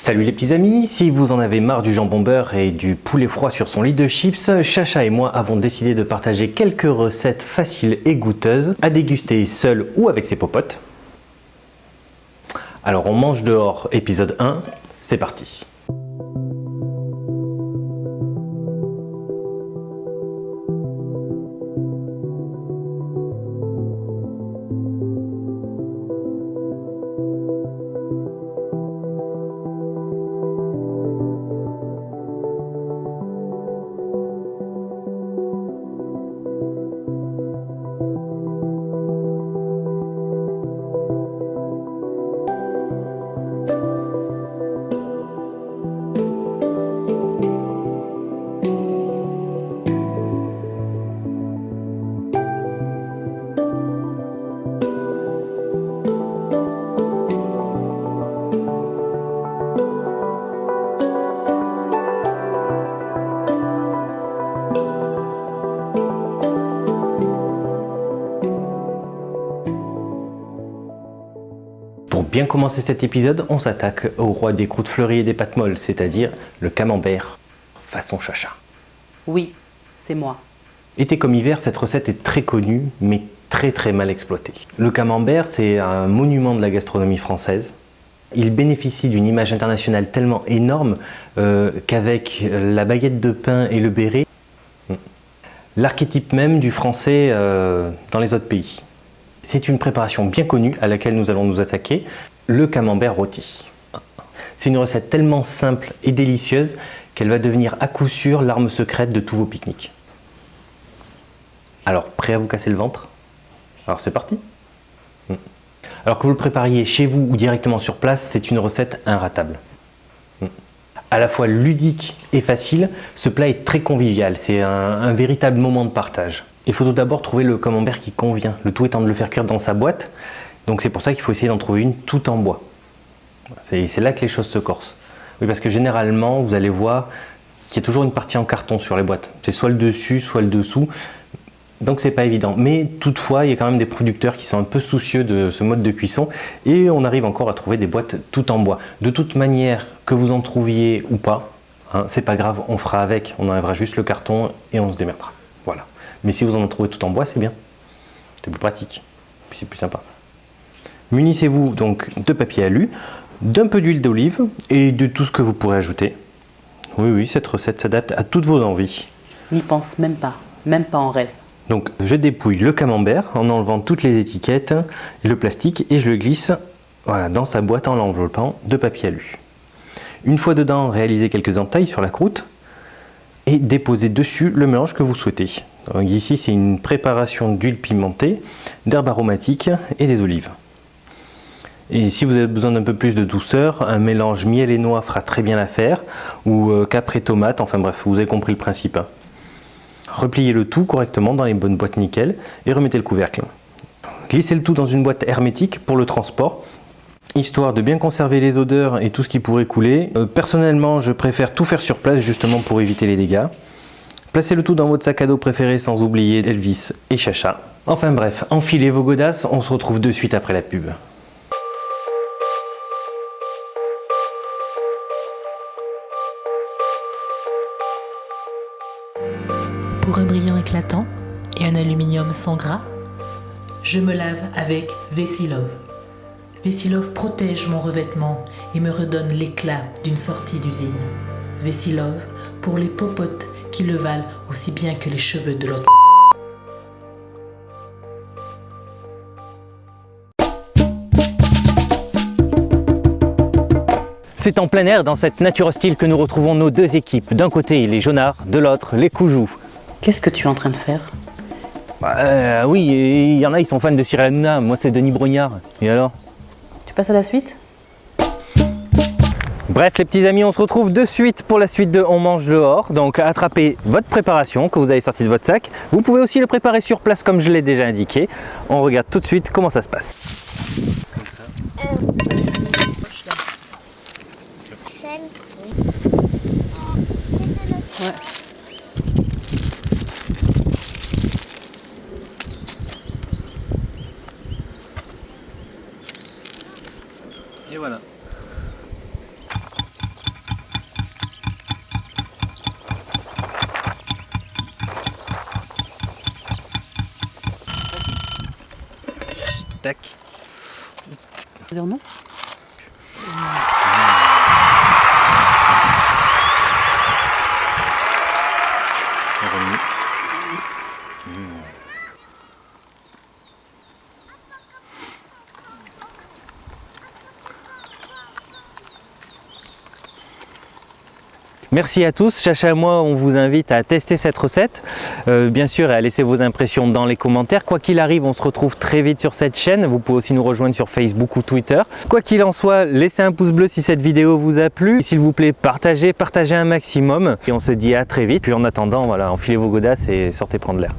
Salut les petits amis, si vous en avez marre du jambon beurre et du poulet froid sur son lit de chips, Chacha et moi avons décidé de partager quelques recettes faciles et goûteuses à déguster seul ou avec ses popotes. Alors on mange dehors, épisode 1, c'est parti. Pour bien commencer cet épisode, on s'attaque au roi des croûtes fleuries et des pâtes molles, c'est-à-dire le camembert façon Chacha. Oui, c'est moi. Été comme hiver, cette recette est très connue, mais très mal exploitée. Le camembert, c'est un monument de la gastronomie française. Il bénéficie d'une image internationale tellement énorme qu'avec la baguette de pain et le béret, l'archétype même du français dans les autres pays. C'est une préparation bien connue à laquelle nous allons nous attaquer, le camembert rôti. C'est une recette tellement simple et délicieuse qu'elle va devenir à coup sûr l'arme secrète de tous vos pique-niques. Alors, prêt à vous casser le ventre? Alors c'est parti. Alors que vous le prépariez chez vous ou directement sur place, c'est une recette inratable. À la fois ludique et facile, ce plat est très convivial, c'est un véritable moment de partage. Il faut tout d'abord trouver le camembert qui convient, le tout étant de le faire cuire dans sa boîte, donc c'est pour ça qu'il faut essayer d'en trouver une tout en bois. C'est là que les choses se corsent. Oui, parce que généralement, vous allez voir qu'il y a toujours une partie en carton sur les boîtes. C'est soit le dessus, soit le dessous, donc c'est pas évident. Mais toutefois, il y a quand même des producteurs qui sont un peu soucieux de ce mode de cuisson et on arrive encore à trouver des boîtes tout en bois. De toute manière, que vous en trouviez ou pas, c'est pas grave, on fera avec, on enlèvera juste le carton et on se démerdera. Voilà. Mais si vous en trouvez tout en bois, c'est bien. C'est plus pratique. Puis c'est plus sympa. Munissez-vous donc de papier alu, d'un peu d'huile d'olive et de tout ce que vous pourrez ajouter. Oui, cette recette s'adapte à toutes vos envies. N'y pense même pas en rêve. Donc je dépouille le camembert en enlevant toutes les étiquettes, le plastique et je le glisse dans sa boîte en l'enveloppant de papier alu. Une fois dedans, réalisez quelques entailles sur la croûte et déposez dessus le mélange que vous souhaitez. Donc ici, c'est une préparation d'huile pimentée, d'herbes aromatiques et des olives. Et si vous avez besoin d'un peu plus de douceur, un mélange miel et noix fera très bien l'affaire, ou capre et tomate, enfin bref, vous avez compris le principe. Repliez le tout correctement dans les bonnes boîtes nickel et remettez le couvercle. Glissez le tout dans une boîte hermétique pour le transport, histoire de bien conserver les odeurs et tout ce qui pourrait couler. Personnellement, je préfère tout faire sur place justement pour éviter les dégâts. Placez le tout dans votre sac à dos préféré sans oublier Elvis et Chacha. Enfin bref, enfilez vos godasses, on se retrouve de suite après la pub. Pour un brillant éclatant et un aluminium sans gras, je me lave avec Vessilove. Vessilove protège mon revêtement et me redonne l'éclat d'une sortie d'usine. Vessilove pour les popotes qui le valent aussi bien que les cheveux de l'autre. C'est en plein air, dans cette nature hostile, que nous retrouvons nos deux équipes. D'un côté les jaunards, de l'autre les coujous. Qu'est-ce que tu es en train de faire? Oui, il y en a, ils sont fans de Cyril Hanouna. Moi, c'est Denis Brognard. Et alors? Tu passes à la suite? Bref, les petits amis, on se retrouve de suite pour la suite de On mange dehors. Donc, attrapez votre préparation que vous avez sortie de votre sac. Vous pouvez aussi le préparer sur place, comme je l'ai déjà indiqué. On regarde tout de suite comment ça se passe. Comme ça. Ouais. Et voilà. Tac. Dire non. Merci à tous. Chacha et moi, on vous invite à tester cette recette, bien sûr, et à laisser vos impressions dans les commentaires. Quoi qu'il arrive, on se retrouve très vite sur cette chaîne. Vous pouvez aussi nous rejoindre sur Facebook ou Twitter. Quoi qu'il en soit, laissez un pouce bleu si cette vidéo vous a plu. S'il vous plaît, partagez un maximum. Et on se dit à très vite. Puis en attendant, voilà, enfilez vos godasses et sortez prendre l'air.